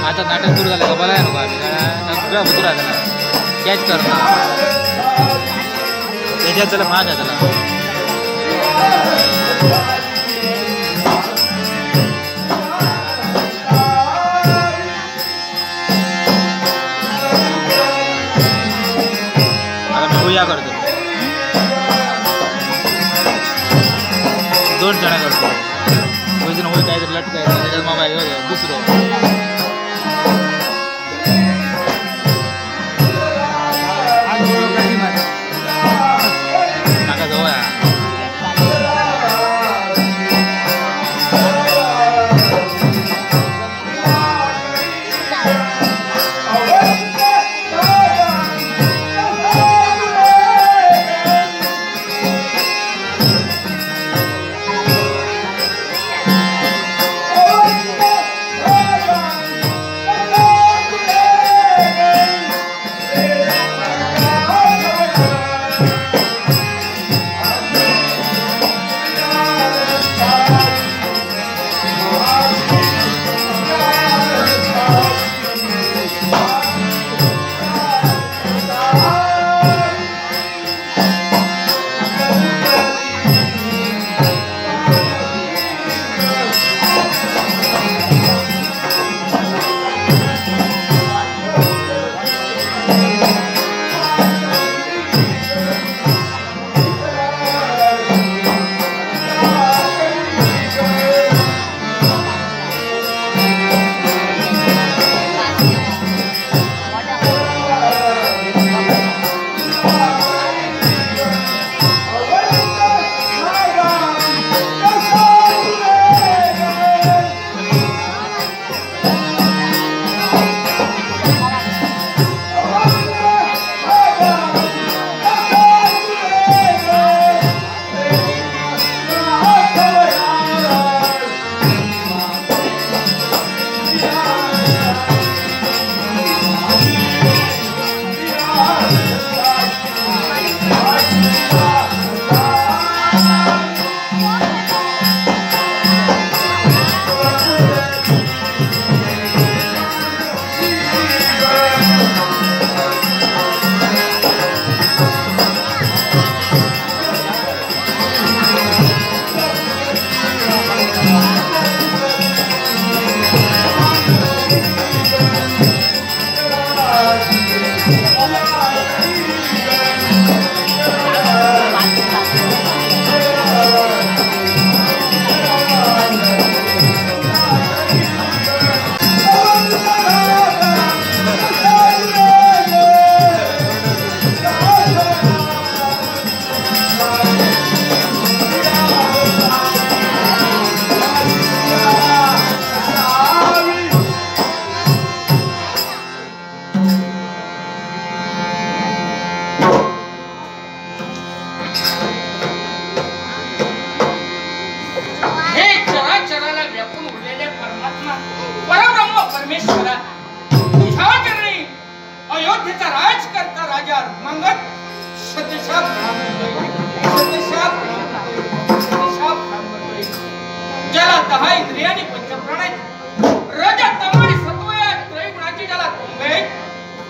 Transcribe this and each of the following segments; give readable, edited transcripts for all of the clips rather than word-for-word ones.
आता नाटक सुरू झालं का बघाय नको आम्ही सगळं होतो राहिलं कॅच करणार त्याच्यात त्याला माझ्या त्याला आता मी होया करतो 2 जण करतो होईजन होई काहीतरी लटकायचं त्याच्यात मामा दुसरं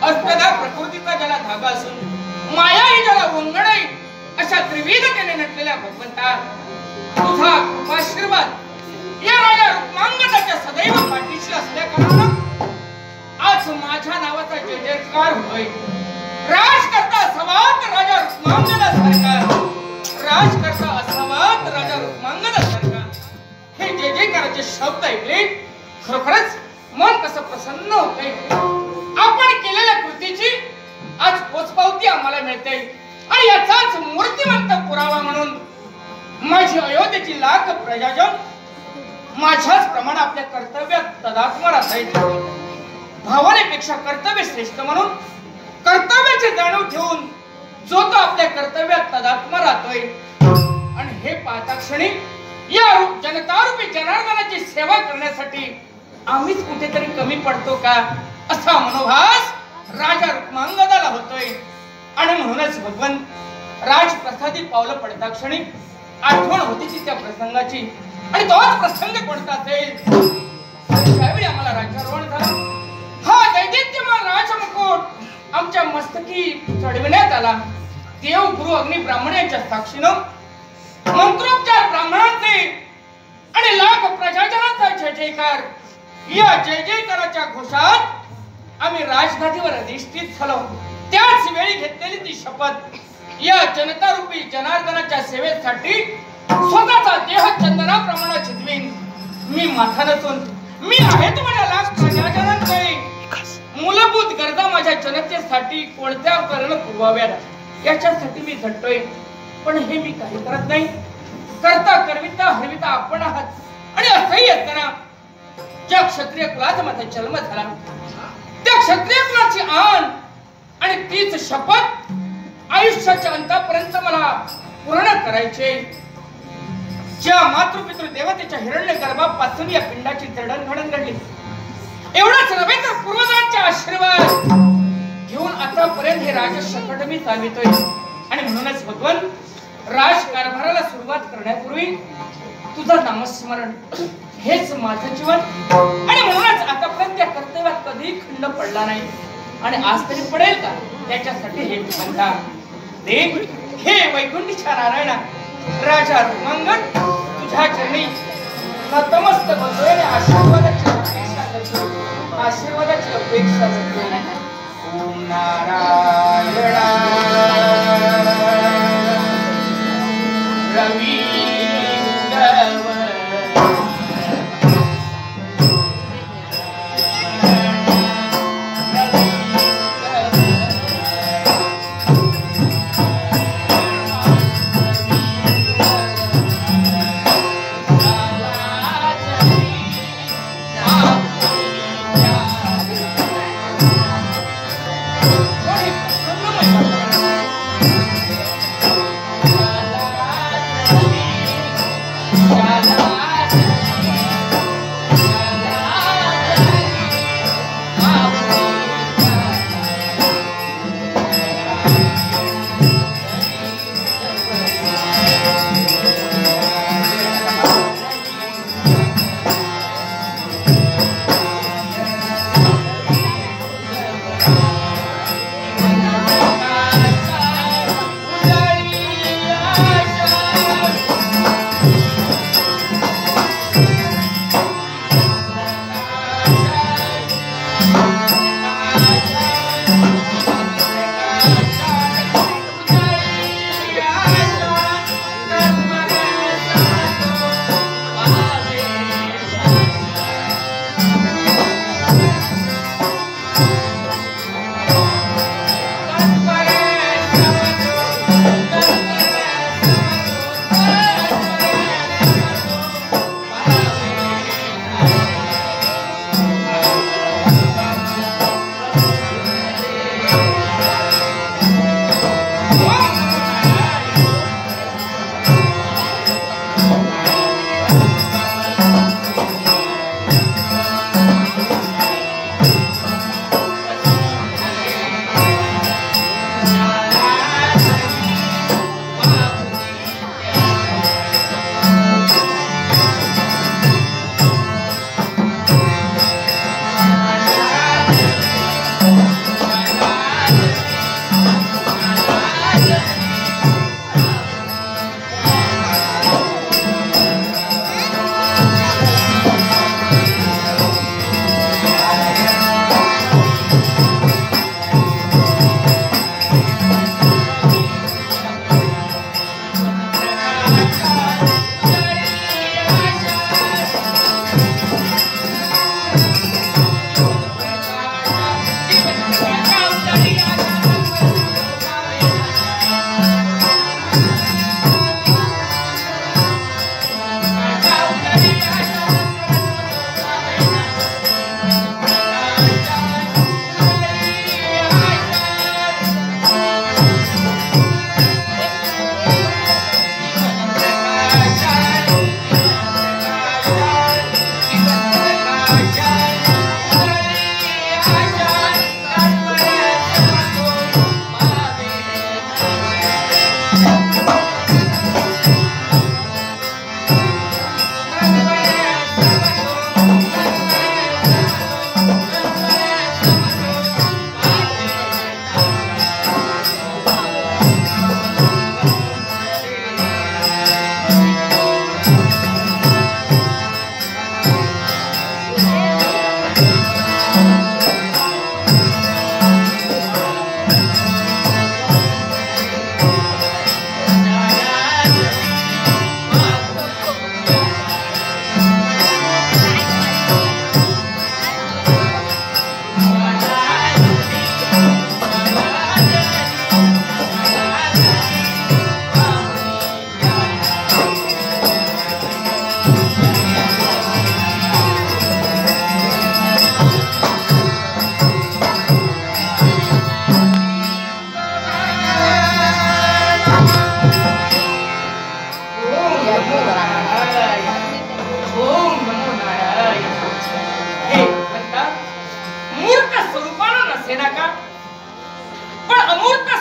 असलेल्या प्रकृतीचा ज्याला धागा असून माया ही ज्याला वंगडई अशा त्रिविधतेने नटलेल्या भगवंता तुझा कृपाशीर्वाद या राजा रुक्मांगदाच्या सदैव पाठीशी असल्या कारणानं आज माझ्या नावाचा जय जयकार होतोय. राजकर्ता असावात राजा रुक्मांगदासारखा, राजकर्ता असावात राजा रुक्मांगदासारखा हे जय जयकाराचे शब्द ऐकले खरोखरच मन कसं प्रसन्न होतंय. आपण केलेल्या कृतीची आज पोचपावती आम्हाला मिळते आणि याचाच मूर्तिमंत पुरावा म्हणून माझी अयोध्येची लाख प्रजाजन माझ्याच प्रमाणे आपल्या कर्तव्यात तदात्म राहतायत. भावनेपेक्षा कर्तव्य श्रेष्ठ म्हणून कर्तव्याची जाणीव ठेवून जो तो आपल्या कर्तव्यात तदात्म राहतोय. आणि हे पाहता क्षणी या जनतारूपी जनार्दनाची सेवा करण्यासाठी आम्हीच कुठेतरी कमी पडतो का असा मनोभास राजा रुक्मांगदाला होतोय. आणि म्हणूनच भगवान राजप्रसादी पावलं पडता क्षणी आठवण होती ती त्या प्रसंगाची. आणि तोच प्रसंग कोणता असेल त्यावेळी आम्हाला राज्यारोहण झालं. हा दैदित्यमान राजमुकुट आमच्या मस्तकी चढविण्यात आला. देव गुरु अग्नी ब्राह्मण यांच्या साक्षीनं मंत्रोपचार ब्राह्मणांचे आणि लाख प्रजाजनांचा जय जयकार या जय जयकाराच्या घोषात आम्ही राजगादीवर अधिष्ठित झालो. त्याच वेळी घेतलेली ती शपथ या जनतारूपी जनार्दनाच्या सेवेसाठी स्वतःचा देह चंदनाप्रमाणे झिजवीन. मी माथा नसून मी आहे तुम्हाला लाख प्रजाजनांचे मूलभूत गरजा माझ्या जनतेसाठी कोणत्या करणं पुरवाव्यात याच्यासाठी मी झटतोय. पण हे मी काही करत नाही. करता करविता हरविता आपण आहात. आणि असंही असताना ज्या क्षत्रिय कुलात माझा जन्म झाला त्या क्षत्रिय कुलाची आण आणि तीच शपथ आयुष्याच्या अंतापर्यंत मला पूर्ण करायचे. ज्या मातृपितृ देवतेच्या हिरण्य गर्भापासून या पिंडाची जडणघडण घडली एवढंच नव्हे तर पूर्वजांचा आशीर्वाद घेऊन आतापर्यंत हे राजशकट मी चालवितोय. आणि म्हणूनच भगवान राजकारभाराला सुरुवात करण्यापूर्वी तुझं नामस्मरण हेच माझं जीवन. आणि म्हणूनच आतापर्यंत त्या कर्तव्यात कधी खंड पडला नाही आणि आज तरी पडेल का त्याच्यासाठी हे म्हणता देव हे वैकुंठीच्या नारायणा राजा रुक्मांगद तुझ्या चरणी नतमस्तक होतोय आणि आशीर्वादाची अपेक्षा करतो. आशीर्वादाची अपेक्षा करतो. ओम नारायण रवी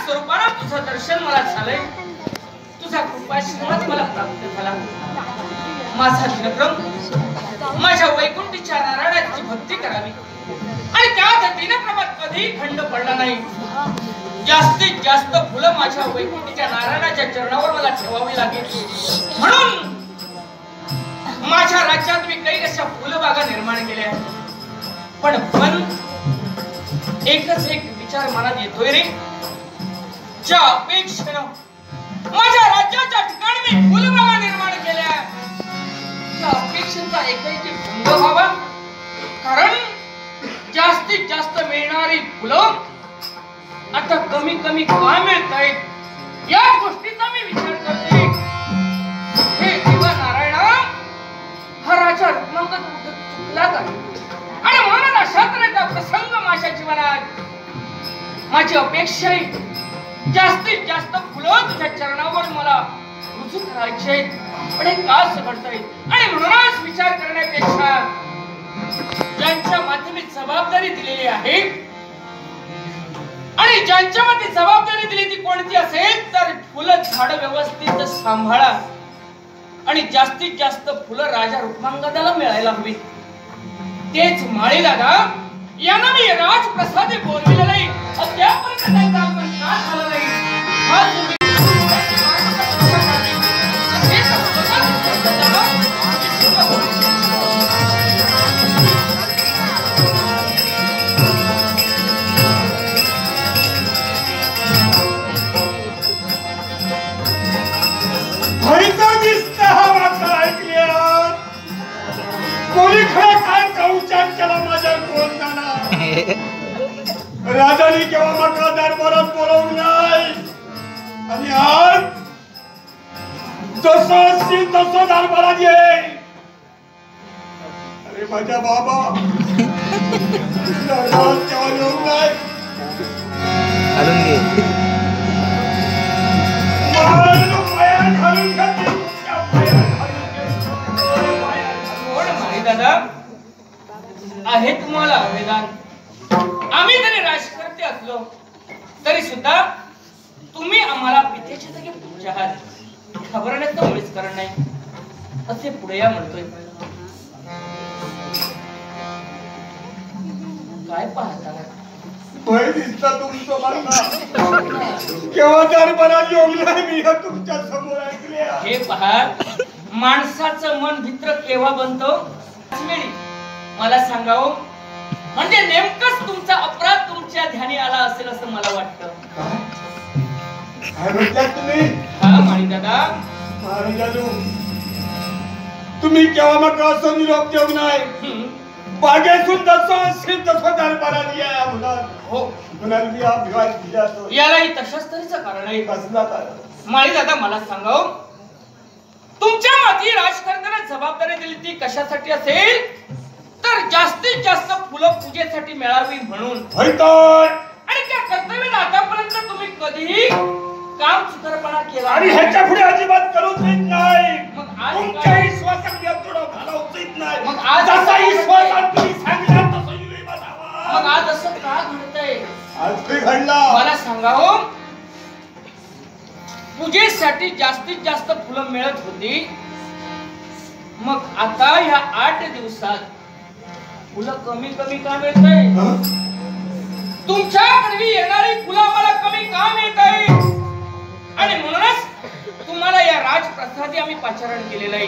स्वरूपानं तुझं दर्शन मला झालंय, तुझा कृपाशीर्वाद मला प्राप्त झाला. माझा दिनक्रम माझ्या वैकुंठीच्या नारायणाची भक्ती करावी आणि त्या दिनक्रमात कधी खंड पडला नाही. जास्तीत जास्त फुलं माझ्या वैकुंठीच्या नारायणाच्या चरणावर मला ठेवावी लागेल. म्हणून माझ्या राज्यात मी काही अशा फुलबागा निर्माण केल्या. पण एकच एक विचार मनात येतोय रे, ज्या अपेक्षेनं माझ्या राज्याच्या ठिकाणी मी फुलबागा निर्माण केल्या, त्या अपेक्षेचा एकही भंग व्हावा. कारण जास्तीत जास्त मिळणारी फुलं आता कमी कमी का मिळत आहेत या गोष्टीचा मी विचार करते. हे देवा नारायणा, हा राजा रुक्मांगद चुकला का? आणि म्हणून अशा तऱ्हेचा प्रसंग माझ्या जीवनात, माझी अपेक्षा आहे जास्तीत जास्त फुलं तुझ्या चरणावर मला रुजू करायचे. पण हे का असं घडतंय? आणि म्हणूनच विचार करण्यापेक्षा ज्यांच्या माध्यमी जबाबदारी दिलेली आहे आणि ज्यांच्या मध्ये जबाबदारी दिली ती कोणती असेल तर फुलं झाड व्यवस्थित सांभाळा आणि जास्तीत जास्त फुलं राजा रुक्मांगदाला मिळायला हवी. तेच माळी दादा यांना मी राजप्रसादी बोलविलं नाही, अद्यापर्यंत त्यांचा आपण का झाला नाही हा तुम्ही राजाने केव्हा मात्र दरबारात बोलवलं नाही आणि आज जसं तसं दरबारात ये. अरे माझ्या बाबा दरबारात केव्हा येऊन नाही दादा आहे तुम्हाला आवेदन. आम्ही जरी राजकर्ते असलो तरी सुद्धा तुम्ही आम्हाला पित्याच्या जागी पूज्य आहात, घाबरण्याचं मुळीच कारण नाही असे पुढे या म्हणतोय. काय पाहता भय दिसता तुमचं मला केव्हा दरबारात येऊन नाही मी तुमच्या समोर ऐकले. हे पहा, माणसाचं मन भित्र केव्हा बनतो मला सांगावं म्हणजे नेमकंच तुमचा अपराध तुमच्या ध्यानी आला असेल असं मला वाटतं. काय म्हणतात तुम्ही? हा माळी दादा, तुम्ही केव्हा मग असं निरोप देऊ नाही बागेतून तसं दरबारात या हो म्हणाल यालाही तशाच तऱ्हेचं कारण आहे. कसला कारण? माळी दादा मला सांगावं, तुमच्या माती राजकारणाला जबाबदारी दिली ती कशासाठी असेल तर जास्तीत जास्त फुलं पूजेसाठी मिळावी म्हणून. आणि त्या कर्तव्यात आतापर्यंत तुम्ही कधीही काम चुकारपणा केला आणि ह्याच्या पुढे अजिबात करूच नाही. मग आज तुमच्या विश्वासात घालवूच नाही. मग आज जसा विश्वास तुम्ही सांगितलं तसं बसावा. मग आज असं का घडतंय? आज काय घडला मला सांगावं, पूजेसाठी जास्तीत जास्त फुलं मिळत होती, मग आता ह्या 8 दिवसात फुलं कमी कमी का मिळतंय? तुमच्याकडे येणारी फुलं मला कमी का मिळतंय? आणि म्हणूनच तुम्हाला या राजप्रसादी आम्ही पाचारण केलेलं आहे.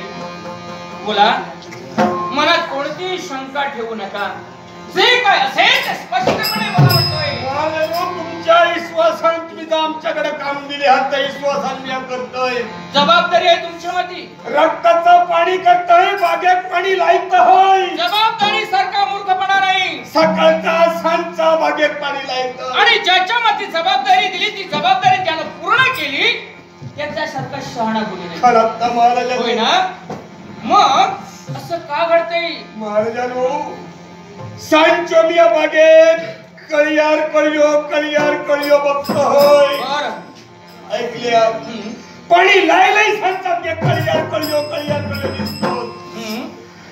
बोला, मनात कोणतीही शंका ठेवू नका, जे काय असेल ते स्पष्टपणे मला म्हणतोय. तुमच्या विश्वासाने तुम्ही आमच्याकडे काम दिले आहात त्या विश्वासाने मी करतोय. जबाबदारी आहे तुमच्या माती. रक्ताचं पाणी करतोय, बागेत पाणी लाईत होय. जबाबदारी सारखा मूर्खपणा नाही. सकाळचा सांजचा बागेत पाणी लाईत. आणि ज्याच्या माती जबाबदारी दिली ती जबाबदारी त्यानं पूर्ण केली त्याच्यासारखा शहाणा कोणी नाही. खरं महाराज होय ना? मग असं का घडतंय? महाराजांनो, सांजच्या मी या बागेत कळियार कळियो बघतो होय. बरं, ऐकले पाणी लायलंय सांजचा कळियार दिसतो.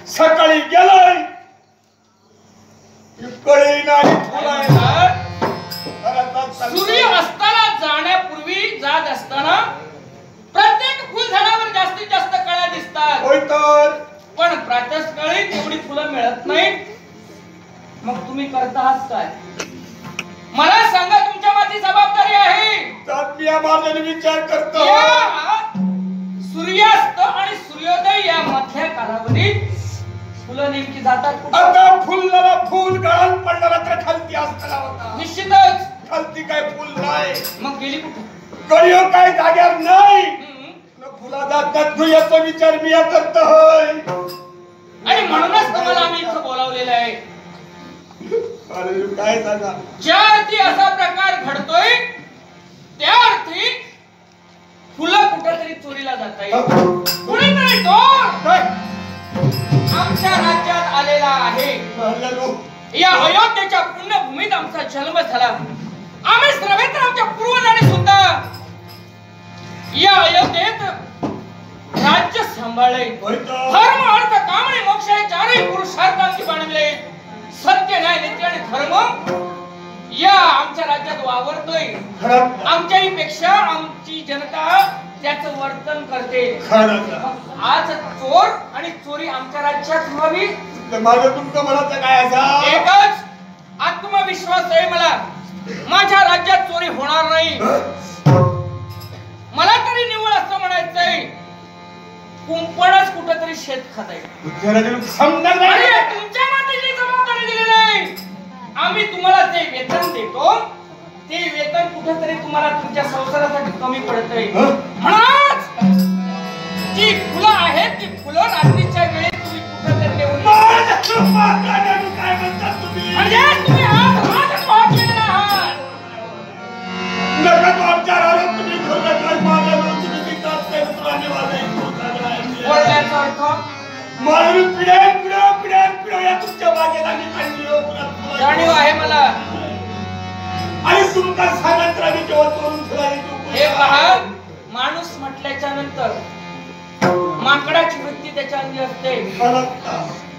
सकाळी गेलोय कळी नाही सूर्य अस्ताला जाणार जात असताना प्रत्येक फुलझाडावर जास्तीत जास्त कळ्या दिसतात. होय तर पण प्रातःकाळी तेवढी फुलं मिळत नाहीत. मग तुम्ही करता आहात काय? मला सांगा, तुमच्या माथी जबाबदारी आहे. तर मी या मार्गाने विचार करतो. सूर्यास्त आणि सूर्योदय या मधल्या कालावधीत फुलं नेमकी जातात कुठे? आता फुलला फुल गळून पडणारा तर खालती असताना होता. निश्चितच. खालती काय फुल नाही. मग गेली कुठे? गळीवर काय जाग्यावर नाही. फुला जातात याचा विचार मी या करतोय. आणि म्हणूनच तुम्हाला आम्ही इथं बोलावलेलं आहे. अरे काय सांगा, ज्या अर्थी असा प्रकार घडतोय त्या अर्थी फुलं कुठेतरी चोरीला जात आहे. कुणीतरी चोर आमच्या राज्यात आलेला आहे. या अयोध्येच्या पुण्यभूमीत आमचा जन्म झाला. आम्हीच नव्हे तर आमच्या पूर्वजांनी सुद्धा या अयोध्येत राज्य सांभाळले. धर्म, अर्थ, काम आणि मोक्ष हे चारही पुरुषार्थ आम्ही बांधले. सत्य, न्याय, नीती आणि धर्म या आमच्या राज्यात वावरतोय. आमच्याही पेक्षा आमची जनता त्याचं वर्तन करते. आज चोर आणि चोरी आमच्या राज्यात व्हावी माझं तुमचं म्हणायचं काय असा? एकच आत्मविश्वास आहे मला, माझ्या राज्यात चोरी होणार नाही. मला तरी निव्वळ असं म्हणायचंय, कुंपणच कुठेतरी शेत खात आहे. तुमच्या मातेची जबाबदारी दिली नाही. आम्ही तुम्हाला जे वेतन देतो ते वेतन कुठेतरी तुम्हाला तुमच्या संसारासाठी कमी पडतंय. म्हणूनच जी फुलं आहेत ती फुलं रात्रीच्या वेळेत तुम्ही कुठेतरी नेऊन काय म्हणतात तुम्ही? म्हणजे तुम्ही आज पोहोचलेला आहात. बोलण्याचा अर्थ जाणीव आहे मला. आणि तुमचा सांगत राहिली जेव्हा तोरून हे पहा, माणूस म्हटल्याच्या नंतर माकडाची वृत्ती त्याच्या अंगी असते.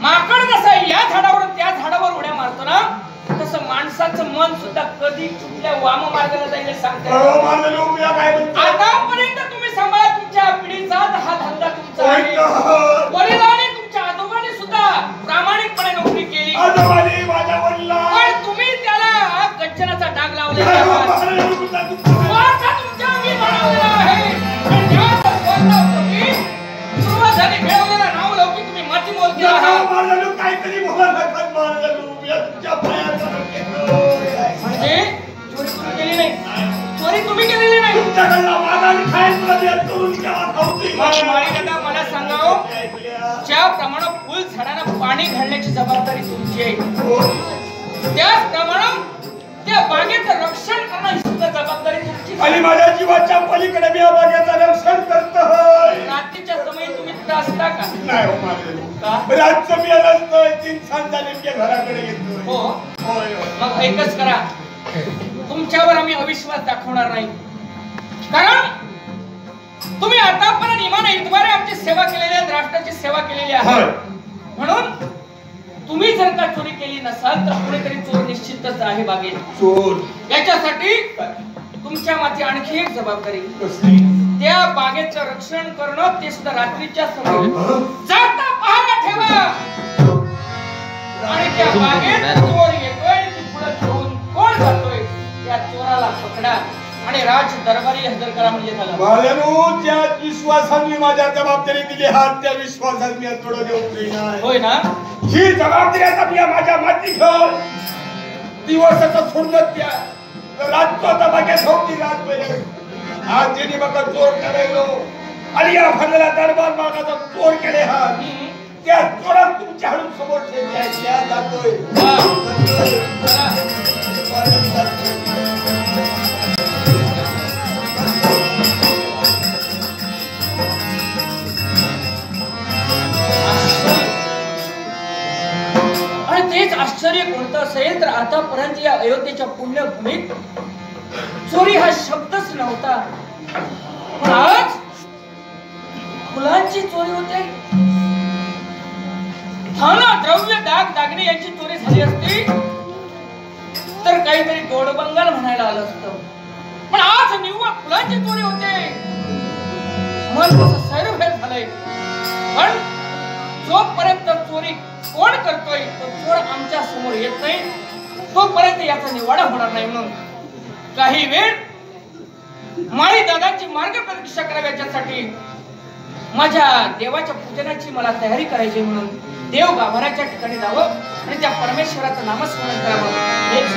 माकड जसं या झाडावरून त्या झाडावर उड्या मारतो ना, तसं माणसाचं मन सुद्धा कधी कुठल्या वाम मार्गाला जाईल सांगते. आतापर्यंत तुम्ही सांभाळा, तुमच्या पिढीचा हा धंदा तुमचा आहे. वडिलांनी तुमच्या आजोबांनी सुद्धा प्रामाणिकपणे नोकरी केली. पण तुम्ही त्याला गच्चनाचा डाग लावलेला तुमच्या अंगी बनवलेला आहे. पूर्वजांनी मिळवलेला नाव लौकिक तुम्ही माती मोलती आहात. काहीतरी बोला म्हणजे चोरी तुम्ही केली नाही, चोरी तुम्ही केलेली नाही. मला सांगाव, ज्याप्रमाणे फुल झाडांना पाणी घालण्याची जबाबदारी तुमची आहे, त्याचप्रमाणे त्या बागेचं रक्षण करणं ही सुद्धा जबाबदारी तुमची. आणि माझ्या जीवाच्या पलीकडे मी या बागेचं रक्षण करतोय. रात्रीच्या समयी तुम्ही तिथं असता का? नाही हो माझे, रातचं मी नसतोय. 3 सांजा नेमक्या घराकडे येतोय. हो, मग एकच करा, तुमच्यावर आम्ही अविश्वास दाखवणार नाही. कारण तुम्ही आतापर्यंत इमानद्वारे आमची सेवा केलेली आहे, राष्ट्राची सेवा केलेली आहे. म्हणून तुम्ही जर का चोरी केली नसाल तर कोणीतरी चोर निश्चितच आहे बागेत. चोर याच्यासाठी तुमच्या माथी आणखी एक जबाबदारी, त्या बागेचं रक्षण करणं, ते सुद्धा रात्रीच्या समयी जाता पहारा ठेवा. आणि त्या बागेत चोर येतोय, ती फुलं घेऊन कोण जातोय त्या चोराला पकडा आणि राज दरबारी हजर करा. म्हणजे झालं. बाळांनो, ज्या विश्वासाने माझ्या जबाबदारी दिली आहात त्या विश्वासात मी थोडं देऊ नाही. होय ना? ही जबाबदारी आता मी माझ्या माती घेऊन दिवसाचं सोडलं त्या रातचं आता बागेत होती. रात पहिले आज जेणे बघा चोर करायलो आणि या भरलेला दरबार मागाचा चोर केले आहात, त्या चोरात तुमच्या हाडून समोर ठेवल्या जातोय. आणि तेच आश्चर्य कोणतं असेल तर आतापर्यंत या अयोध्येच्या पुण्यभूमीत चोरी हा शब्दच नव्हता, पण आज फुलांची चोरी होते. धन, द्रव्य, दाग दागिने यांची चोरी झाली असती तर काहीतरी गोडबंगाल म्हणायला आलं असतं. पण आज निव्वळ फुलांची चोरी होते. मन कसं सैरभैर झालंय. पण जोपर्यंत चोरी कोण करतोय तो चोर आमच्या समोर येत नाही तोपर्यंत याचा निवाडा होणार नाही. म्हणून काही वेळ माळी दादाची मार्ग प्रतीक्षा करावी याच्यासाठी माझ्या देवाच्या पूजनाची मला तयारी करायची. म्हणून देव गाभाऱ्याच्या ठिकाणी जावं आणि त्या परमेश्वराचं नामस्मरण करावं हेच